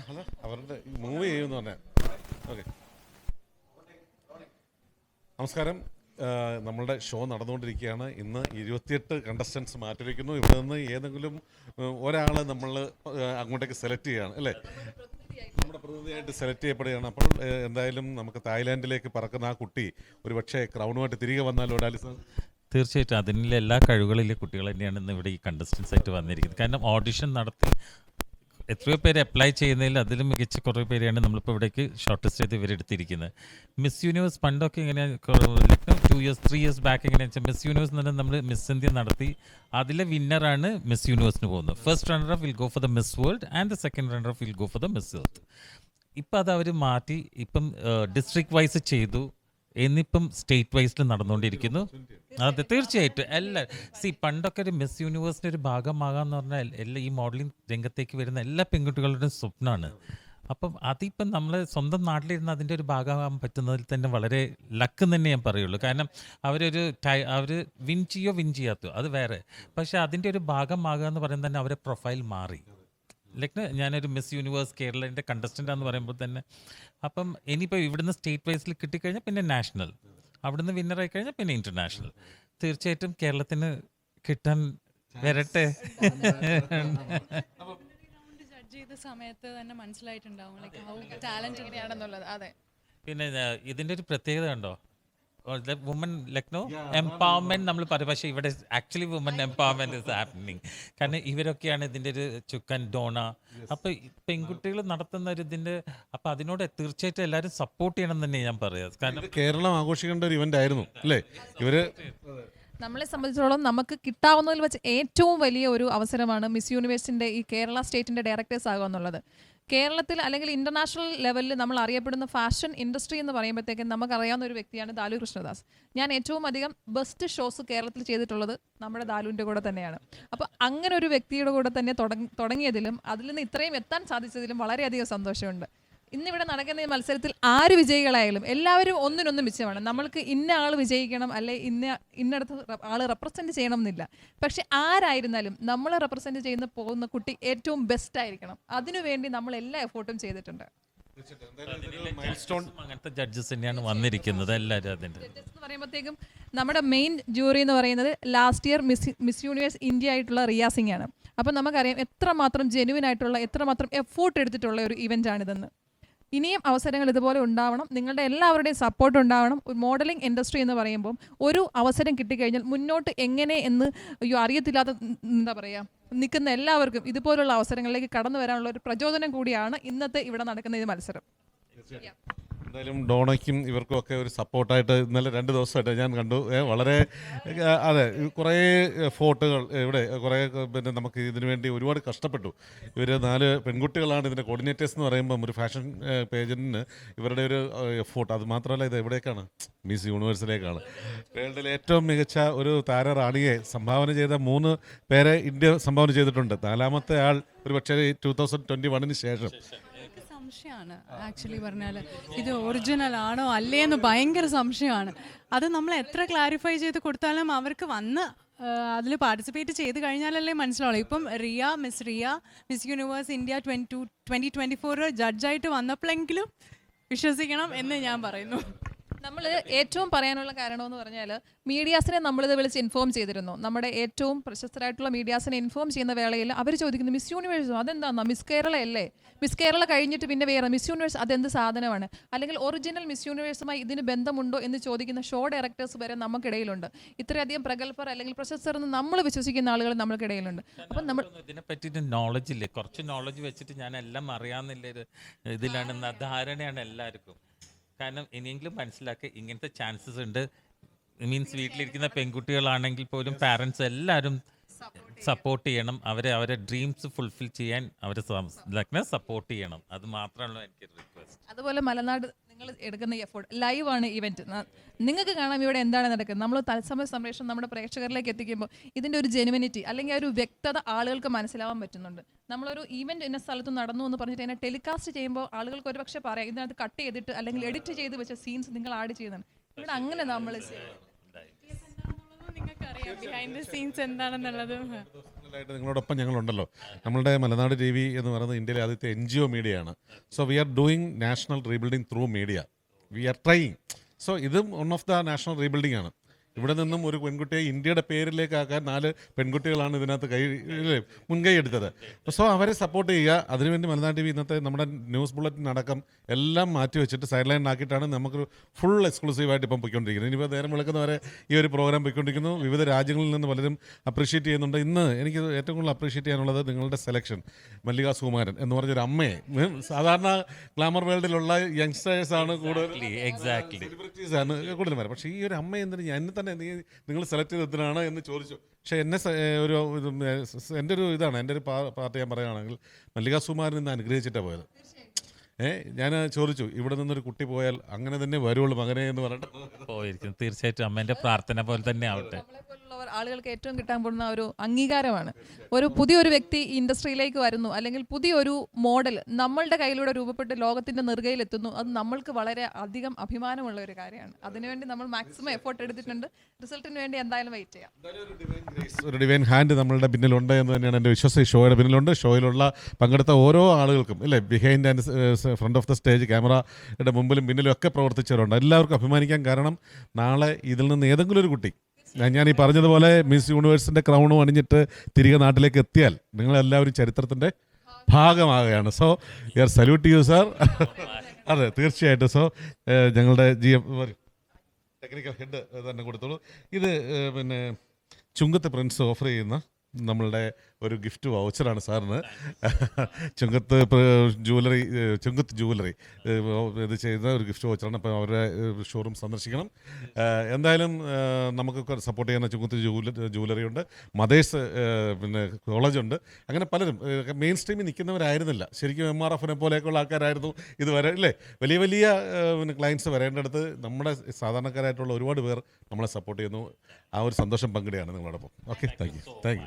അല്ല അവരുടെ മൂവ് ചെയ്യുമെന്ന് പറഞ്ഞാൽ ഓക്കെ. നമസ്കാരം. നമ്മളുടെ ഷോ നടന്നുകൊണ്ടിരിക്കുകയാണ്. ഇന്ന് 28 കണ്ടസ്റ്റൻസ് മാറ്റിവെക്കുന്നു. ഇവിടെ നിന്ന് ഏതെങ്കിലും ഒരാൾ നമ്മൾ അങ്ങോട്ടേക്ക് സെലക്ട് ചെയ്യുകയാണ് അല്ലേ, നമ്മുടെ പ്രതിനിധിയായിട്ട് സെലക്ട് ചെയ്യപ്പെടുകയാണ്. അപ്പോൾ എന്തായാലും നമുക്ക് തായ്ലാൻഡിലേക്ക് പറക്കുന്ന ആ കുട്ടി ഒരു പക്ഷേ ക്രൗണുമായിട്ട് തിരികെ വന്നാലോ ഡാലിസ്? തീർച്ചയായിട്ടും അതിനുള്ള എല്ലാ കഴിവുകളിലെ കുട്ടികൾ തന്നെയാണ് ഇന്ന് ഇവിടെ ഈ കണ്ടസ്റ്റൻസ് ആയിട്ട് വന്നിരിക്കുന്നത്. കാരണം ഓഡിഷൻ നടത്തി എത്രയോ പേര് അപ്ലൈ ചെയ്യുന്നതിൽ അതിലും മികച്ച കുറേ പേരെയാണ് നമ്മളിപ്പോൾ ഇവിടേക്ക് ഷോർട്ട് ലിസ്റ്റ് ചെയ്ത് ഇവരെടുത്തിരിക്കുന്നത്. മിസ് യൂണിവേഴ്സ് പണ്ടൊക്കെ ഇങ്ങനെ 2 years 3 years ബാക്ക് എങ്ങനെയാണെന്ന് വെച്ചാൽ മിസ് യൂണിവേഴ്സ് എന്ന് പറഞ്ഞാൽ നമ്മൾ മിസ് ഇന്ത്യ നടത്തി അതിലെ വിന്നറാണ് മിസ് യൂണിവേഴ്സിന് പോകുന്നത്. First runner of will go for the miss world and the second runner of will go for the miss earth. ഇപ്പം അത് അവർ മാറ്റി ഇപ്പം ഡിസ്ട്രിക്ട് വൈസ് ചെയ്തു, എന്നിപ്പം സ്റ്റേറ്റ് വൈസിൽ നടന്നുകൊണ്ടിരിക്കുന്നു. അതെ, തീർച്ചയായിട്ടും പണ്ടൊക്കെ ഒരു മിസ് യൂണിവേഴ്സിൻ്റെ ഒരു ഭാഗമാകാന്ന് പറഞ്ഞാൽ എല്ലാ ഈ മോഡലിംഗ് രംഗത്തേക്ക് വരുന്ന എല്ലാ പെൺകുട്ടികളുടെയും സ്വപ്നമാണ്. അപ്പം അതിപ്പം നമ്മൾ സ്വന്തം നാട്ടിലിരുന്ന് അതിൻ്റെ ഒരു ഭാഗമാകാൻ പറ്റുന്നതിൽ തന്നെ വളരെ ലക്ക് തന്നെ ഞാൻ പറയുള്ളൂ. കാരണം അവർ വിൻ ചെയ്യാത്തോ അത് വേറെ, പക്ഷേ അതിൻ്റെ ഒരു ഭാഗമാകുക എന്ന് പറയുന്നത് തന്നെ അവരെ പ്രൊഫൈൽ മാറി. ഞാനൊരു മിസ് യൂണിവേഴ്സ് കേരളൻ്റെ കണ്ടസ്റ്റൻ്റാന്ന് പറയുമ്പോൾ തന്നെ അപ്പം ഇനിയിപ്പോൾ ഇവിടുന്ന് സ്റ്റേറ്റ് വൈസിൽ കിട്ടിക്കഴിഞ്ഞാൽ പിന്നെ നാഷണൽ, അവിടുന്ന് വിന്നറായി കഴിഞ്ഞാൽ പിന്നെ ഇൻ്റർനാഷണൽ. തീർച്ചയായിട്ടും കേരളത്തിന് കിട്ടാൻ വരട്ടെ. ജഡ്ജ് ചെയ്ത സമയത്ത് തന്നെ മനസ്സിലായിട്ടുണ്ടാവും ലൈക്ക് ഹൗ ടാലന്റഡ് ആണെന്നുള്ളത്. അതെ, പിന്നെ ഇതിൻ്റെ ഒരു പ്രത്യേകത കണ്ടോ, വുമൻ ലക്നോ എംപവർമെൻറ്റ് നമ്മൾ പറയും, പക്ഷേ ഇവിടെ actually woman empowerment is happening. കാരണം ഇവരൊക്കെയാണ് ഇതിൻ്റെ ഒരു ചുക്കൻ ഡോണ. അപ്പോൾ പെൺകുട്ടികൾ നടത്തുന്ന ഒരു ഇതിൻ്റെ അപ്പോൾ അതിനോട് തീർച്ചയായിട്ടും എല്ലാവരും സപ്പോർട്ട് ചെയ്യണം തന്നെ ഞാൻ പറയാം. കാരണം കേരളം ആഘോഷിക്കേണ്ട ഒരു ഇവന്റ് ആയിരുന്നു അല്ലേ ഇവര്. നമ്മളെ സംബന്ധിച്ചിടത്തോളം നമുക്ക് കിട്ടാവുന്നതിൽ വെച്ച് ഏറ്റവും വലിയ ഒരു അവസരമാണ് മിസ് യൂണിവേഴ്സിൻ്റെ ഈ കേരള സ്റ്റേറ്റിൻ്റെ ഡയറക്ടേഴ്സ് ആകുക എന്നുള്ളത്. കേരളത്തിൽ അല്ലെങ്കിൽ ഇൻ്റർനാഷണൽ ലെവലിൽ നമ്മൾ അറിയപ്പെടുന്ന ഫാഷൻ ഇൻഡസ്ട്രി എന്ന് പറയുമ്പോഴത്തേക്കും നമുക്കറിയാവുന്ന ഒരു വ്യക്തിയാണ് ദാലു കൃഷ്ണദാസ്. ഞാൻ ഏറ്റവും അധികം ബെസ്റ്റ് ഷോസ് കേരളത്തിൽ ചെയ്തിട്ടുള്ളത് നമ്മുടെ ദാലുവിൻ്റെ കൂടെ തന്നെയാണ്. അപ്പോൾ അങ്ങനെ ഒരു വ്യക്തിയുടെ കൂടെ തന്നെ തുടങ്ങിയതിലും അതിൽ നിന്ന് ഇത്രയും എത്താൻ സാധിച്ചതിലും വളരെയധികം സന്തോഷമുണ്ട്. ഇന്നിവിടെ നടക്കുന്ന ഈ മത്സരത്തിൽ ആര് വിജയികളായാലും എല്ലാവരും ഒന്നിനൊന്നും മിച്ചമാണ്. നമ്മൾക്ക് ഇന്ന ആൾ വിജയിക്കണം അല്ലെ ഇന്നടത്ത് ആൾ റെപ്രസെൻറ്റ് ചെയ്യണം എന്നില്ല. പക്ഷെ ആരായിരുന്നാലും നമ്മൾ റെപ്രസെൻറ്റ് ചെയ്യുന്ന പോകുന്ന കുട്ടി ഏറ്റവും ബെസ്റ്റ് ആയിരിക്കണം. അതിനുവേണ്ടി നമ്മൾ എല്ലാ എഫേർട്ടും ചെയ്തിട്ടുണ്ട്. അങ്ങനത്തെ ജഡ്ജസ് തന്നെയാണ് വന്നിരിക്കുന്നത് എല്ലാവരും. അതിൻ്റെ ജഡ്ജസ് എന്ന് പറയുമ്പോഴത്തേക്കും നമ്മുടെ മെയിൻ ജൂറി എന്ന് പറയുന്നത് last year miss universe India ആയിട്ടുള്ള റിയ സിംഗ് ആണ്. അപ്പം നമുക്കറിയാം എത്രമാത്രം ജെനുവിൻ ആയിട്ടുള്ള എത്രമാത്രം എഫേർട്ട് എടുത്തിട്ടുള്ള ഒരു ഇവൻ്റ് ആണിതെന്ന്. ഇനിയും അവസരങ്ങൾ ഇതുപോലെ ഉണ്ടാവണം, നിങ്ങളുടെ എല്ലാവരുടെയും സപ്പോർട്ട് ഉണ്ടാവണം. ഒരു മോഡലിംഗ് ഇൻഡസ്ട്രി എന്ന് പറയുമ്പോൾ ഒരു അവസരം കിട്ടിക്കഴിഞ്ഞാൽ മുന്നോട്ട് എങ്ങനെ എന്ന് അറിയത്തില്ലാത്ത എന്താ പറയുക നിൽക്കുന്ന എല്ലാവർക്കും ഇതുപോലുള്ള അവസരങ്ങളിലേക്ക് കടന്നു വരാനുള്ള ഒരു പ്രചോദനം കൂടിയാണ് ഇന്നത്തെ ഇവിടെ നടക്കുന്ന ഈ മത്സരം. എന്തായാലും ഡോണയ്ക്കും ഇവർക്കും ഒക്കെ ഒരു സപ്പോർട്ടായിട്ട് ഇന്നലെ 2 ദിവസമായിട്ട് ഞാൻ കണ്ടു. വളരെ അതെ, കുറേ ഫോട്ടോകൾ ഇവിടെ കുറേ പിന്നെ നമുക്ക് ഇതിനു വേണ്ടി ഒരുപാട് കഷ്ടപ്പെട്ടു. ഇവർ 4 പെൺകുട്ടികളാണ് ഇതിൻ്റെ കോർഡിനേറ്റേഴ്സ് എന്ന് പറയുമ്പം ഒരു ഫാഷൻ പേജിന് ഇവരുടെ ഒരു എഫോർട്ട്. അത് മാത്രമല്ല ഇത് എവിടേക്കാണ്, മിസ് യൂണിവേഴ്സിലേക്കാണ്. വേൾഡിലെ ഏറ്റവും മികച്ച ഒരു താരറാണിയെ സംഭാവന ചെയ്ത 3 പേരെ ഇന്ത്യ സംഭാവന ചെയ്തിട്ടുണ്ട്. 4ാമത്തെ ആൾ ഒരു പക്ഷേ 2021 ശേഷം. സംശയമാണ് ആക്ച്വലി പറഞ്ഞാൽ ഇത് ഒറിജിനൽ ആണോ അല്ലേ എന്ന് ഭയങ്കര സംശയമാണ്. അത് നമ്മൾ എത്ര ക്ലാരിഫൈ ചെയ്ത് കൊടുത്താലും അവർക്ക് വന്ന് അതിൽ പാർട്ടിസിപ്പേറ്റ് ചെയ്ത് കഴിഞ്ഞാലല്ലേ മനസ്സിലാവുള്ളൂ. ഇപ്പം മിസ് യൂണിവേഴ്സ് ഇന്ത്യ 2024 ജഡ്ജായിട്ട് വന്നപ്പോഴെങ്കിലും വിശ്വസിക്കണം എന്ന് ഞാൻ പറയുന്നു. നമ്മൾ ഏറ്റവും പറയാനുള്ള കാരണമെന്ന് പറഞ്ഞാൽ മീഡിയാസിനെ നമ്മളിത് വിളിച്ച് ഇൻഫോം ചെയ്തിരുന്നു. നമ്മുടെ ഏറ്റവും പ്രശസ്തരായിട്ടുള്ള മീഡിയാസിനെ ഇൻഫോം ചെയ്യുന്ന വേളയിൽ അവർ ചോദിക്കുന്നു മിസ് യൂണിവേഴ്സോ അതെന്താണെന്നോ, മിസ് കേരള അല്ലേ, മിസ് കേരള കഴിഞ്ഞിട്ട് പിന്നെ വേറെ മിസ് യൂണിവേഴ്സ് അതെന്ത് സാധനമാണ്, അല്ലെങ്കിൽ ഒറിജിനൽ മിസ് യൂണിവേഴ്സുമായി ഇതിന് ബന്ധമുണ്ടോ എന്ന് ചോദിക്കുന്ന ഷോ ഡയറക്ടേഴ്സ് വരെ നമുക്കിടയിലുണ്ട്. ഇത്രയധികം പ്രഗത്ഭർ അല്ലെങ്കിൽ പ്രശസ്തർ എന്ന് നമ്മൾ വിശ്വസിക്കുന്ന ആളുകൾ നമ്മൾക്കിടയിലുണ്ട്. അപ്പം നമ്മൾ ഇതിനെ പറ്റിയിട്ട് നോളജ് ഇല്ലേ, കുറച്ച് നോളജ് വെച്ചിട്ട് ഞാൻ എല്ലാം അറിയാമെന്നില്ല ഇതിലാണ് ധാരണയാണ് എല്ലാവർക്കും. കാരണം ഇനിയെങ്കിലും മനസ്സിലാക്കി ഇങ്ങനത്തെ ചാൻസസ് ഉണ്ട്. മീൻസ് വീട്ടിലിരിക്കുന്ന പെൺകുട്ടികളാണെങ്കിൽ പോലും പാരൻസ് എല്ലാവരും സപ്പോർട്ട് ചെയ്യണം. അവരെ ഡ്രീംസ് ഫുൾഫിൽ ചെയ്യാൻ അവരെ സപ്പോർട്ട് ചെയ്യണം. അത് മാത്രമാണല്ലോ എനിക്ക് റിക്വസ്റ്റ്. അതുപോലെ മലനാട് നിങ്ങൾ എടുക്കുന്ന എഫോർട്ട് ലൈവാണ് ഇവൻറ്റ്, നിങ്ങൾക്ക് കാണാം ഇവിടെ എന്താണ് നടക്കുന്നത്. നമ്മൾ തത്സമയ സംപ്രേഷണം നമ്മുടെ പ്രേക്ഷകരിലേക്ക് എത്തിക്കുമ്പോൾ ഇതിൻ്റെ ഒരു ജെനുവിനിറ്റി അല്ലെങ്കിൽ ഒരു വ്യക്തത ആളുകൾക്ക് മനസ്സിലാവാൻ പറ്റുന്നുണ്ട്. നമ്മളൊരു ഈവൻറ്റ് ഇന്ന സ്ഥലത്ത് നടന്നു എന്ന് പറഞ്ഞിട്ട് അതിനെ ടെലികാസ്റ്റ് ചെയ്യുമ്പോൾ ആളുകൾക്ക് ഒരുപക്ഷെ പറയാം ഇതിനകത്ത് കട്ട് ചെയ്തിട്ട് അല്ലെങ്കിൽ എഡിറ്റ് ചെയ്ത് വെച്ച സീൻസ് നിങ്ങൾ ആഡ് ചെയ്യുന്നുണ്ട്. ഇവിടെ അങ്ങനെ നമ്മൾ നിങ്ങൾക്കറിയാം ബിഹൈൻഡ് ദ സീൻസ് എന്താണെന്നുള്ളത്. ആയിട്ട് നിങ്ങളോടൊപ്പം ഞങ്ങളുണ്ടല്ലോ. നമ്മളുടെ മലനാട് TV എന്ന് പറയുന്നത് ഇന്ത്യയിലെ ആദ്യത്തെ NGO മീഡിയയാണ്. So we are doing national rebuilding through media. We are trying. So ഇതും one of the national rebuilding ആണ്. ഇവിടെ നിന്നും ഒരു പെൺകുട്ടിയെ ഇന്ത്യയുടെ പേരിലേക്കാക്കാൻ 4 പെൺകുട്ടികളാണ് ഇതിനകത്ത് മുൻകൈ എടുത്തത്. സോ അവരെ സപ്പോർട്ട് ചെയ്യുക. അതിനുവേണ്ടി മലനാട് TV ഇന്നത്തെ നമ്മുടെ ന്യൂസ് ബുള്ളറ്റിൻ അടക്കം എല്ലാം മാറ്റി വെച്ചിട്ട് സൈഡ് ലൈൻ ആക്കിയിട്ടാണ് നമുക്കൊരു ഫുൾ എക്സ്ക്ലൂസീവായിട്ട് ഇപ്പം പോയിക്കൊണ്ടിരിക്കുന്നത്. ഇനിയിപ്പോൾ നേരം വിളക്കുന്നവരെ ഈ ഒരു പ്രോഗ്രാം പോയിക്കൊണ്ടിരിക്കുന്നു. വിവിധ രാജ്യങ്ങളിൽ നിന്ന് പലരും അപ്രീഷിയേറ്റ് ചെയ്യുന്നുണ്ട്. ഇന്ന് എനിക്ക് ഏറ്റവും കൂടുതൽ അപ്രീഷിയേറ്റ് ചെയ്യാനുള്ളത് നിങ്ങളുടെ സെലക്ഷൻ. മല്ലിക സുകുമാരൻ എന്ന് പറഞ്ഞൊരു അമ്മയെ, സാധാരണ ഗ്ലാമർ വേൾഡിലുള്ള യങ്സ്റ്റേഴ്സാണ് കൂടുതൽ, എക്സാക്ട്ലി സെലിബ്രിറ്റീസാണ് കൂടുതലും വരാം. പക്ഷേ ഈ ഒരു അമ്മ എന്തിന് എന്നെ തന്നെ നിങ്ങൾ സെലക്ട് ചെയ്തതിനാണ് എന്ന് ചോദിച്ചു. പക്ഷേ എന്നെ എൻ്റെ ഒരു ഇതാണ്, എൻ്റെ ഒരു പാർട്ടി ഞാൻ പറയുകയാണെങ്കിൽ മല്ലിക സുകുമാരൻ ഇന്ന് അനുഗ്രഹിച്ചിട്ടാണ് പോയത്. ഞാൻ ചോദിച്ചു, ഇവിടെ നിന്നൊരു കുട്ടി പോയാൽ അങ്ങനെ തന്നെ വരുള്ളൂ മകനെ എന്ന് പറഞ്ഞിട്ട് പോയിരിക്കും. തീർച്ചയായിട്ടും അമ്മേൻ്റെ പ്രാർത്ഥന പോലെ തന്നെ ആവട്ടെ. നമ്മളെപ്പോലുള്ളവർ ആളുകൾക്ക് ഏറ്റവും കിട്ടാൻ പോകുന്ന ഒരു അംഗീകാരമാണ്. ഒരു പുതിയൊരു വ്യക്തി ഇൻഡസ്ട്രിയിലേക്ക് വരുന്നു, അല്ലെങ്കിൽ പുതിയൊരു മോഡൽ നമ്മളുടെ കയ്യിലൂടെ രൂപപ്പെട്ട് ലോകത്തിന്റെ നെറുകയിലെത്തുന്നു. അത് നമ്മൾക്ക് വളരെ അധികം അഭിമാനമുള്ള ഒരു കാര്യമാണ്. അതിനുവേണ്ടി നമ്മൾ മാക്സിമം എഫേർട്ട് എടുത്തിട്ടുണ്ട്. റിസൾട്ടിന് വേണ്ടി എന്തായാലും വെയിറ്റ് ചെയ്യാം. ഒരു ഡിവൈൻ ഹാൻഡ് നമ്മളുടെ പിന്നിലുണ്ട് എന്ന് തന്നെയാണ് എൻ്റെ വിശ്വാസം. ഈ ഷോയുടെ പിന്നിലുണ്ട്. ഷോയിലുള്ള പങ്കെടുത്ത ഓരോ ആളുകൾക്കും, അല്ലേ, behind and front of the stage, ക്യാമറയുടെ മുമ്പിലും പിന്നിലും ഒക്കെ പ്രവർത്തിച്ചവരുണ്ട്. എല്ലാവർക്കും അഭിമാനിക്കാൻ. കാരണം നാളെ ഇതിൽ നിന്ന് ഏതെങ്കിലും ഒരു കുട്ടി, ഞാൻ ഈ പറഞ്ഞതുപോലെ മിസ് യൂണിവേഴ്സിൻ്റെ ക്രൗണും അണിഞ്ഞിട്ട് തിരികെ നാട്ടിലേക്ക് എത്തിയാൽ നിങ്ങളെല്ലാവരും ചരിത്രത്തിൻ്റെ ഭാഗമാകുകയാണ്. So we are salute you sir. അതെ, തീർച്ചയായിട്ടും. സോ ഞങ്ങളുടെ GM ടെക്നിക്കൽ ഹെഡ് തന്നെ കൊടുത്തോളൂ. ഇത് പിന്നെ ചുങ്കത്ത് പ്രിൻസ് ഓഫർ ചെയ്യുന്ന നമ്മളുടെ ഒരു ഗിഫ്റ്റ് വൗച്ചറാണ് സാറിന്. ചുങ്കത്ത് ജുവലറി ഇത് ചെയ്ത ഒരു ഗിഫ്റ്റ് വൗച്ചറാണ്. അപ്പോൾ അവരുടെ ഷോറൂം സന്ദർശിക്കണം. എന്തായാലും നമുക്കൊക്കെ സപ്പോർട്ട് ചെയ്യുന്ന ചുങ്കത്ത് ജുവലറി ഉണ്ട്, മദേഴ്സ് പിന്നെ കോളേജുണ്ട്. അങ്ങനെ പലരും മെയിൻ സ്ട്രീമിൽ നിൽക്കുന്നവരായിരുന്നില്ല. ശരിക്കും MRF പോലെയൊക്കെയുള്ള ആൾക്കാരായിരുന്നു ഇതുവരെ, അല്ലേ. വലിയ വലിയ പിന്നെ ക്ലയൻസ് വരേണ്ടടുത്ത് നമ്മുടെ സാധാരണക്കാരായിട്ടുള്ള ഒരുപാട് പേർ നമ്മളെ സപ്പോർട്ട് ചെയ്യുന്നു. ആ ഒരു സന്തോഷം പങ്കിടുകയാണ് നിങ്ങളോടൊപ്പം. Okay, thank you.